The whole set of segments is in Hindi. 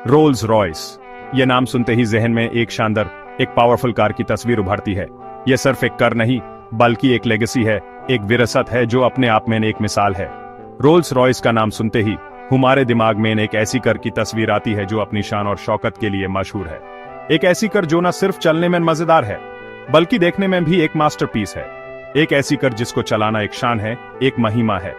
रोल्स रॉयस, यह नाम सुनते ही जहन में एक शानदार, एक पावरफुल कार की तस्वीर उभरती है। यह सिर्फ एक कार नहीं, बल्कि एक लेगेसी है, एक विरासत है जो अपने आप में एक मिसाल है। रोल्स रॉयस का नाम सुनते ही हमारे दिमाग में एक ऐसी कार की तस्वीर आती है जो अपनी शान और शौकत के लिए मशहूर है। एक ऐसी कार जो न सिर्फ चलने में मजेदार है, बल्कि देखने में भी एक मास्टरपीस है। एक ऐसी कार जिसको चलाना एक शान है, एक महिमा है।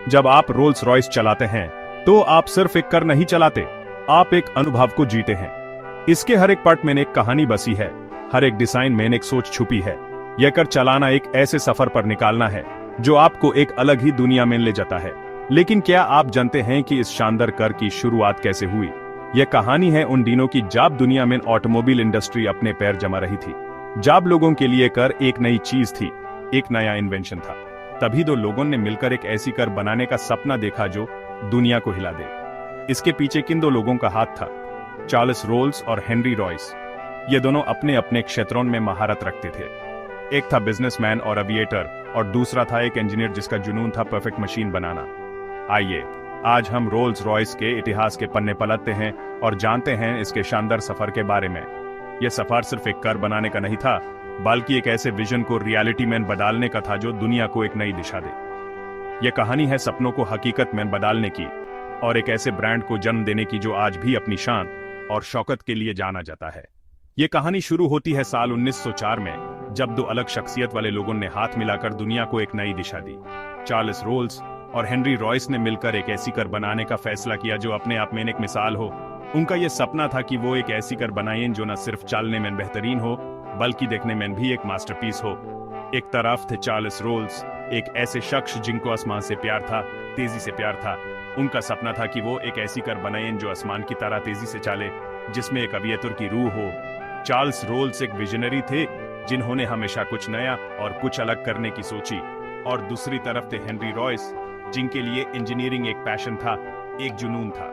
जब आप रोल्स रॉयस चलाते हैं तो आप सिर्फ एक कार नहीं चलाते, आप एक अनुभव को जीते हैं। इसके हर एक पार्ट में एक कहानी बसी है, हर एक डिजाइन में एक सोच छुपी है। यह कार चलाना एक ऐसे सफर पर निकालना है जो आपको एक अलग ही दुनिया में ले जाता है। लेकिन क्या आप जानते हैं कि इस शानदार कार की शुरुआत कैसे हुई? यह कहानी है उन दिनों की जब दुनिया में ऑटोमोबाइल इंडस्ट्री अपने पैर जमा रही थी, जब लोगों के लिए कार एक नई चीज थी, एक नया इन्वेंशन था। तभी दो लोगों ने मिलकर एक ऐसी कार बनाने का सपना देखा जो दुनिया को हिला दे। इसके पीछे किन दो लोगों का हाथ था? चार्ल्स रोल्स और हेनरी रॉयस। ये दोनों अपने अपने क्षेत्रों में महारत रखते थे। एक था बिजनेसमैन और एविएटर, और दूसरा था एक इंजीनियर जिसका जुनून था परफेक्ट मशीन बनाना। आइए आज हम रोल्स रॉयस के इतिहास के पन्ने पलटते हैं और जानते हैं इसके शानदार सफर के बारे में। यह सफर सिर्फ एक कार बनाने का नहीं था, बल्कि एक ऐसे विजन को रियलिटी में बदलने का था जो दुनिया को एक नई दिशा दे। यह कहानी है सपनों को हकीकत में बदलने की, और एक ऐसे ब्रांड को जन्म देने की जो आज भी अपनी शान और शौकत के लिए जाना जाता है। यह कहानी शुरू होती है साल 1904 में, जब दो अलग शख्सियत वाले लोगों ने हाथ मिलाकर दुनिया को एक नई दिशा दी। चार्ल्स रोल्स और हेनरी रॉयस ने मिलकर एक ऐसी कार बनाने का फैसला किया जो अपने आप में एक मिसाल हो। उनका यह सपना था कि वो एक ऐसी कार बनाएं जो न सिर्फ चलने में बेहतरीन हो, बल्कि देखने में भी एक मास्टरपीस हो। एक तरफ थे चार्ल्स रोल्स, एक ऐसे शख्स जिनको आसमान से प्यार था, तेजी से प्यार था। उनका सपना था कि वो एक ऐसी कार बनाएं जो आसमान की तरह तेजी से चले, जिसमें एक अवियतर की रूह हो। चार्ल्स रोल्स एक विजनरी थे जिन्होंने हमेशा कुछ नया और कुछ अलग करने की सोची, और दूसरी तरफ थे हेनरी रॉयस, जिनके लिए इंजीनियरिंग एक पैशन था, एक जुनून था।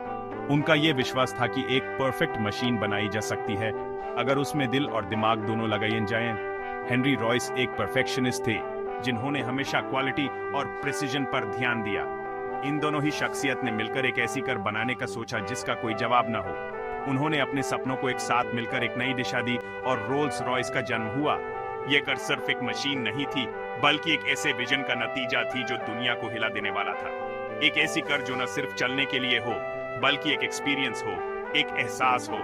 उनका यह विश्वास था कि एक परफेक्ट मशीन बनाई जा सकती है अगर उसमें दिल और दिमाग दोनों लगाए जाएं। हेनरी रॉयस एक परफेक्शनिस्ट थे जिन्होंने हमेशा क्वालिटी और प्रिसीजन पर ध्यान दिया। इन दोनों ही शख्सियत ने मिलकर एक ऐसी कार बनाने का सोचा जिसका कोई जवाब न हो। उन्होंने अपने सपनों को एक साथ मिलकर एक नई दिशा दी, और रोल्स रॉयस का जन्म हुआ। यह कार सिर्फ एक मशीन नहीं थी, बल्कि एक ऐसे विजन का नतीजा थी जो दुनिया को हिला देने वाला था। एक ऐसी कार जो न सिर्फ चलने के लिए हो, बल्कि एक एक्सपीरियंस हो, एक एहसास हो।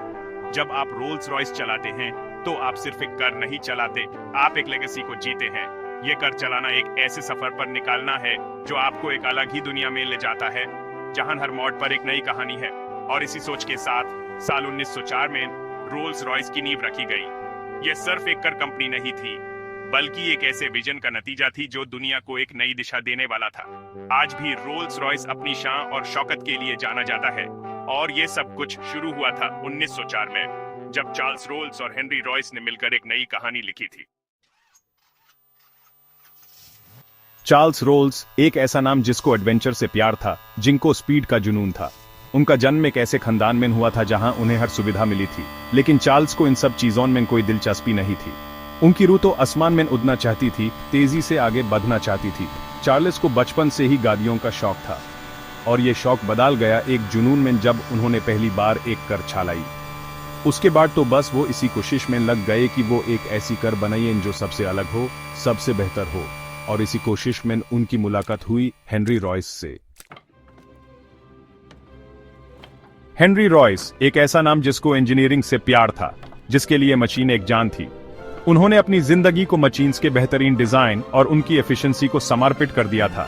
जब आप रोल्स रॉयस चलाते हैं तो आप सिर्फ एक कार नहीं चलाते, आप एक लेगेसी को जीते हैं। यह कार चलाना एक ऐसे सफर पर निकालना है जो आपको एक अलग ही दुनिया में ले जाता है, जहां हर मोड़ पर एक नई कहानी है। और इसी सोच के साथ साल 1904 में रोल्स रॉयस की नींव रखी गई। यह सिर्फ एक कार कंपनी नहीं थी, बल्कि एक ऐसे विजन का नतीजा थी जो दुनिया को एक नई दिशा देने वाला था। आज भी रोल्स रॉयस अपनी शान और शौकत के लिए जाना जाता है, और यह सब कुछ शुरू हुआ था 1904 में, जब चार्ल्स रोल्स और हेनरी रॉयस ने मिलकर एक नई कहानी लिखी थी। चार्ल्स रोल्स एक ऐसा नाम जिसको एडवेंचर से प्यार था, जिनको स्पीड का जुनून था। उनका जन्म एक ऐसे खानदान में हुआ था जहां उन्हें हर सुविधा मिली थी, लेकिन चार्ल्स को इन सब चीजों में कोई दिलचस्पी नहीं थी। उनकी रूह तो आसमान में उड़ना चाहती थी, तेजी से आगे बढ़ना चाहती थी। चार्ल्स को बचपन से ही गाड़ियों का शौक था, और ये शौक बदल गया एक जुनून में जब उन्होंने पहली बार एक कार चलाई। उसके बाद तो बस वो इसी कोशिश में लग गए कि वो एक ऐसी कार बनाए जो सबसे अलग हो, सबसे बेहतर हो। और इसी कोशिश में उनकी मुलाकात हुई हेनरी रॉयस से। हेनरी रॉयस एक ऐसा नाम जिसको इंजीनियरिंग से प्यार था, जिसके लिए मशीन एक जान थी। उन्होंने अपनी जिंदगी को मशीन्स के बेहतरीन डिजाइन और उनकी एफिशिएंसी को समर्पित कर दिया था।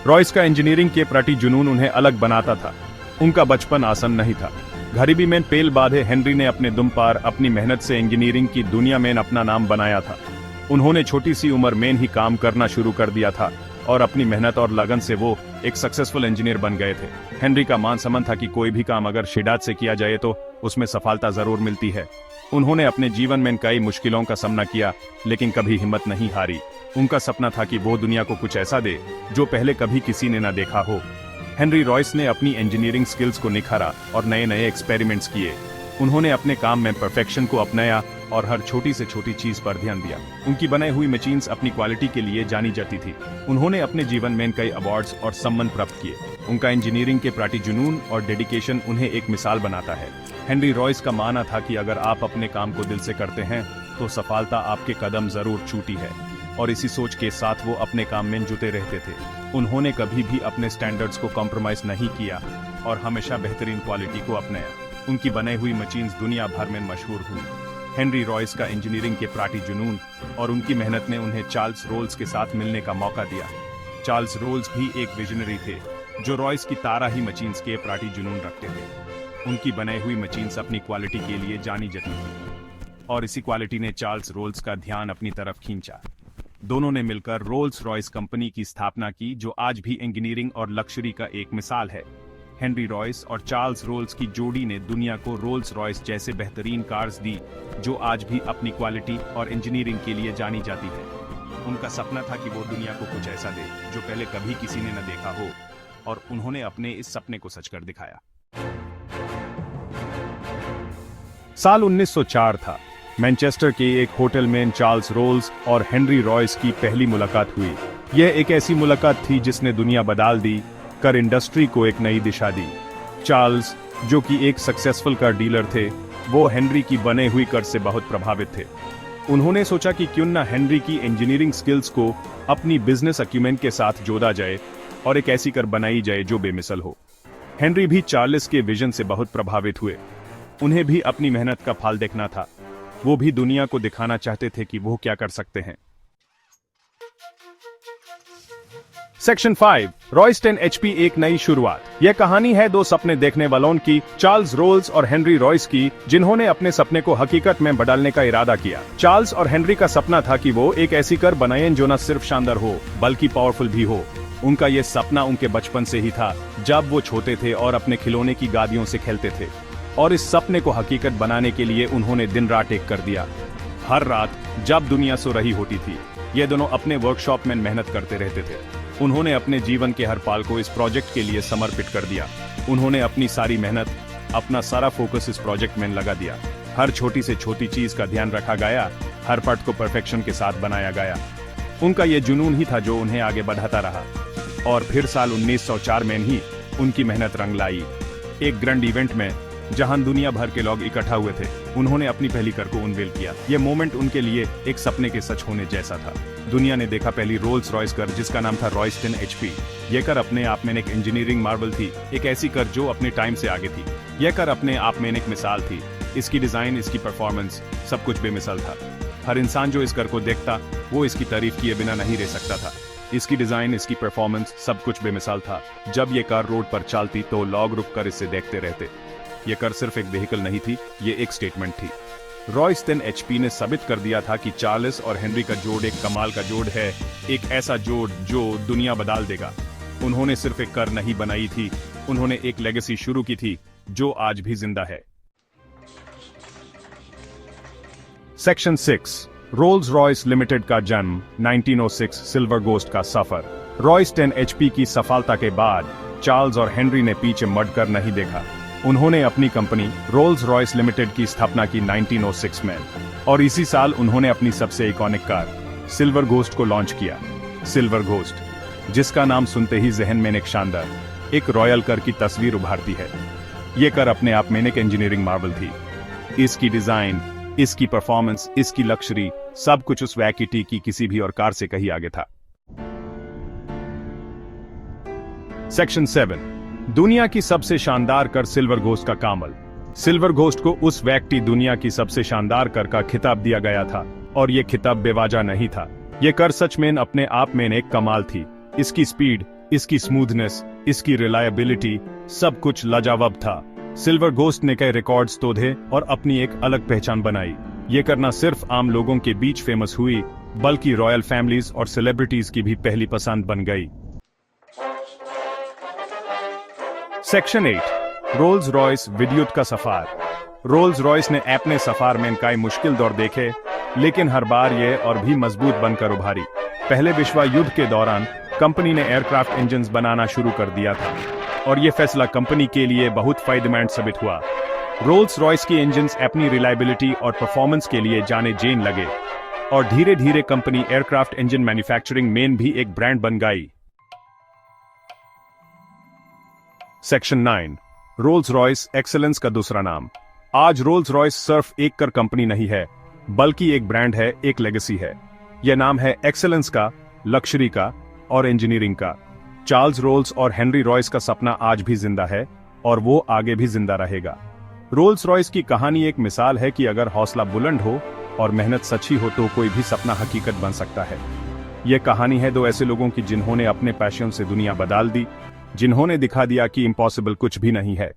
रॉयस का इंजीनियरिंग के प्रति जुनून उन्हें अलग बनाता था। उनका बचपन आसान नहीं था। गरीबी में पेल बांधे हेनरी ने अपने दुम पर अपनी मेहनत से इंजीनियरिंग की दुनिया में अपना नाम बनाया था। उन्होंने छोटी सी उम्र में ही काम करना शुरू कर दिया था, और अपनी मेहनत और लगन से वो एक सक्सेसफुल इंजीनियर बन गए थे। हेनरी का मान सम्मान था कि कोई भी काम अगर शिद्दत से किया जाए तो उसमें सफलता जरूर मिलती है। उन्होंने अपने जीवन में कई मुश्किलों का सामना किया, लेकिन कभी हिम्मत नहीं हारी। उनका सपना था कि वो दुनिया को कुछ ऐसा दे जो पहले कभी किसी ने न देखा हो। हेनरी रॉयस ने अपनी इंजीनियरिंग स्किल्स को निखारा और नए नए एक्सपेरिमेंट्स किए। उन्होंने अपने काम में परफेक्शन को अपनाया और हर छोटी से छोटी चीज पर ध्यान दिया। उनकी बनाई हुई मशीन्स अपनी क्वालिटी के लिए जानी जाती थी। उन्होंने अपने जीवन में कई अवार्ड्स और सम्मान प्राप्त किए। उनका इंजीनियरिंग के प्रति जुनून और डेडिकेशन उन्हें एक मिसाल बनाता है। हेनरी रॉयस का मानना था कि अगर आप अपने काम को दिल से करते हैं तो सफलता आपके कदम जरूर छूटी है, और इसी सोच के साथ वो अपने काम में जुटे रहते थे। उन्होंने कभी भी अपने स्टैंडर्ड्स को कॉम्प्रोमाइज नहीं किया और हमेशा बेहतरीन क्वालिटी को अपनाया। उनकी बनाई हुई मशीन्स दुनिया भर में मशहूर हुई। हेनरी रॉयस का इंजीनियरिंग के प्रति जुनून और उनकी मेहनत ने उन्हें चार्ल्स रोल्स के साथ मिलने का मौका दिया। चार्ल्स रोल्स भी एक विजनरी थे जो रॉयस की तारा ही मशीन्स के प्रति जुनून रखते थे। उनकी बनाई हुई मशीन्स अपनी क्वालिटी के लिए जानी जाती थी और इसी क्वालिटी ने चार्ल्स रोल्स का ध्यान अपनी तरफ खींचा। दोनों ने मिलकर रोल्स रॉयस कंपनी की स्थापना की, जो आज भी इंजीनियरिंग और लक्जरी का एक मिसाल है। हेनरी रॉयस और चार्ल्स रोल्स की जोड़ी ने दुनिया को रोल्स रॉयस जैसे बेहतरीन कार्स दी, जो आज भी अपनी क्वालिटी और इंजीनियरिंग के लिए जानी जाती है। उनका सपना था कि वो दुनिया को कुछ ऐसा दे जो पहले कभी किसी ने न देखा हो, और उन्होंने अपने इस सपने को सच कर दिखाया। साल 1904 था। मैनचेस्टर के एक होटल में चार्ल्स रोल्स और हेनरी रॉयस की पहली मुलाकात हुई। यह एक ऐसी मुलाकात थी जिसने दुनिया बदल दी, कर इंडस्ट्री को एक नई दिशा दी। चार्ल्स, जो कि एक सक्सेसफुल कार डीलर थे, वो हेनरी की बने हुई कार से बहुत प्रभावित थे। उन्होंने सोचा कि क्यों न हेनरी की इंजीनियरिंग स्किल्स को अपनी बिजनेस अक्यूमेंट के साथ जोड़ा जाए और एक ऐसी कार बनाई जाए जो बेमिसल हो। हेनरी भी चार्ल्स के विजन से बहुत प्रभावित हुए। उन्हें भी अपनी मेहनत का फल देखना था। वो भी दुनिया को दिखाना चाहते थे कि वो क्या कर सकते हैं। सेक्शन 5, रॉयस 10 HP एक नई शुरुआत। यह कहानी है दो सपने देखने वालों की, चार्ल्स रोल्स और हेनरी रॉयस की, जिन्होंने अपने सपने को हकीकत में बदलने का इरादा किया। चार्ल्स और हेनरी का सपना था कि वो एक ऐसी कार बनाएं जो न सिर्फ शानदार हो बल्कि पावरफुल भी हो। उनका यह सपना उनके बचपन से ही था, जब वो छोटे थे और अपने खिलौने की गाड़ियों से खेलते थे। और इस सपने को हकीकत बनाने के लिए उन्होंने दिन रात एक कर दिया। हर रात जब दुनिया सो रही होती थी, ये दोनों अपने वर्कशॉप में मेहनत करते रहते थे। उन्होंने अपने जीवन के हर पल को इस प्रोजेक्ट के लिए समर्पित कर दिया। उन्होंने अपनी सारी मेहनत, अपना सारा फोकस इस प्रोजेक्ट में लगा दिया। हर छोटी से छोटी चीज का ध्यान रखा गया, हर पार्ट को परफेक्शन के साथ बनाया गया। उनका यह जुनून ही था जो उन्हें आगे बढ़ाता रहा। और फिर साल 1904 में ही उनकी मेहनत रंग लाई। एक ग्रैंड इवेंट में, जहां दुनिया भर के लोग इकट्ठा हुए थे, उन्होंने अपनी पहली कार को अनवील किया। यह मोमेंट उनके लिए एक सपने के सच होने जैसा था। दुनिया ने देखा पहली रोल्स रॉयस कार, जिसका नाम था रॉयस 10 HP। यह कार अपने आप में एक इंजीनियरिंग मार्वल थी, एक ऐसी कार जो अपने टाइम से आगे थी। यह कार अपने आप में एक मिसाल थी। इसकी डिजाइन, इसकी परफॉर्मेंस, सब कुछ बेमिसाल था। हर इंसान जो इस कार को देखता, वो इसकी तारीफ किए बिना नहीं रह सकता था। इसकी डिजाइन, इसकी परफॉर्मेंस, सब कुछ बेमिसाल था। जब ये कार रोड पर चलती तो लोग रुककर इसे देखते रहते। ये कार सिर्फ एक व्हीकल नहीं थी, ये एक स्टेटमेंट थी। रॉयस 10 HP ने साबित कर दिया था कि चार्ल्स और हेनरी का जोड़ एक कमाल का जोड़ है, एक ऐसा जोड़ जो दुनिया बदल देगा। उन्होंने सिर्फ एक कार नहीं बनाई थी, उन्होंने एक लेगेसी शुरू की थी जो आज भी जिंदा है। सेक्शन 6, रोल्स रॉयस लिमिटेड का जन्म, 1906 सिल्वर गोस्ट का सफर। रॉयस 10 HP की सफलता के बाद चार्ल्स और हेनरी ने पीछे मुड़कर नहीं देखा। उन्होंने अपनी कंपनी रोल्स रॉयस लिमिटेड की स्थापना की 1906 में, और इसी साल उन्होंने अपनी सबसे इकॉनिक कार सिल्वर गोस्ट को लॉन्च किया। सिल्वर गोस्ट, जिसका नाम सुनते ही जहन में एक शानदार, एक रॉयल कार की तस्वीर उभारती है। ये कार अपने आप में एक इंजीनियरिंग मार्वल थी। इसकी डिजाइन, इसकी परफॉर्मेंस, इसकी लक्जरी, सब कुछ उस वैकिटी की किसी भी और कार से कहीं आगे था। सेक्शन 7, दुनिया की सबसे शानदार कार सिल्वर गोस्ट का कमाल। सिल्वर गोस्ट को उस व्यक्ति दुनिया की सबसे शानदार कार का खिताब दिया गया था, और यह खिताब बेवजह नहीं था। यह कार सच में अपने आप में एक कमाल थी। इसकी स्पीड, इसकी स्मूथनेस, इसकी रिलायबिलिटी, सब कुछ लाजवाब था। सिल्वर गोस्ट ने कई रिकॉर्ड्स तोड़े और अपनी एक अलग पहचान बनाई। ये करना सिर्फ आम लोगों के बीच फेमस हुई, बल्कि रॉयल फैमिलीज और सेलिब्रिटीज की भी पहली पसंद बन गई। सेक्शन 8, रोल्स रॉयस विद्युत का सफर। रोल्स रॉयस ने अपने सफर में कई मुश्किल दौर देखे, लेकिन हर बार ये और भी मजबूत बनकर उभारी। पहले विश्व युद्ध के दौरान कंपनी ने एयरक्राफ्ट इंजन्स बनाना शुरू कर दिया था, और यह फैसला कंपनी के लिए बहुत फायदेमंद साबित हुआ। रोल्स रॉयस के इंजन्स अपनी रिलायबिलिटी और परफॉर्मेंस के लिए जाने जाने लगे, और धीरे धीरे कंपनी एयरक्राफ्ट इंजन मैन्युफैक्चरिंग में भी एक ब्रांड बन गई। सेक्शन 9, रोल्स रॉयस एक्सेलेंस का दूसरा नाम। आज रोल्स रॉयस सिर्फ एक कार कंपनी नहीं है, बल्कि एक ब्रांड है, एक लेगेसी है। यह नाम है एक्सेलेंस का, लक्जरी का और इंजीनियरिंग का। चार्ल्स रोल्स और हेनरी रॉयस का सपना आज भी जिंदा है और वो आगे भी जिंदा रहेगा। रोल्स रॉयस की कहानी एक मिसाल है कि अगर हौसला बुलंद हो और मेहनत सच्ची हो तो कोई भी सपना हकीकत बन सकता है। यह कहानी है दो ऐसे लोगों की जिन्होंने अपने पैशन से दुनिया बदल दी, जिन्होंने दिखा दिया कि इम्पॉसिबल कुछ भी नहीं है।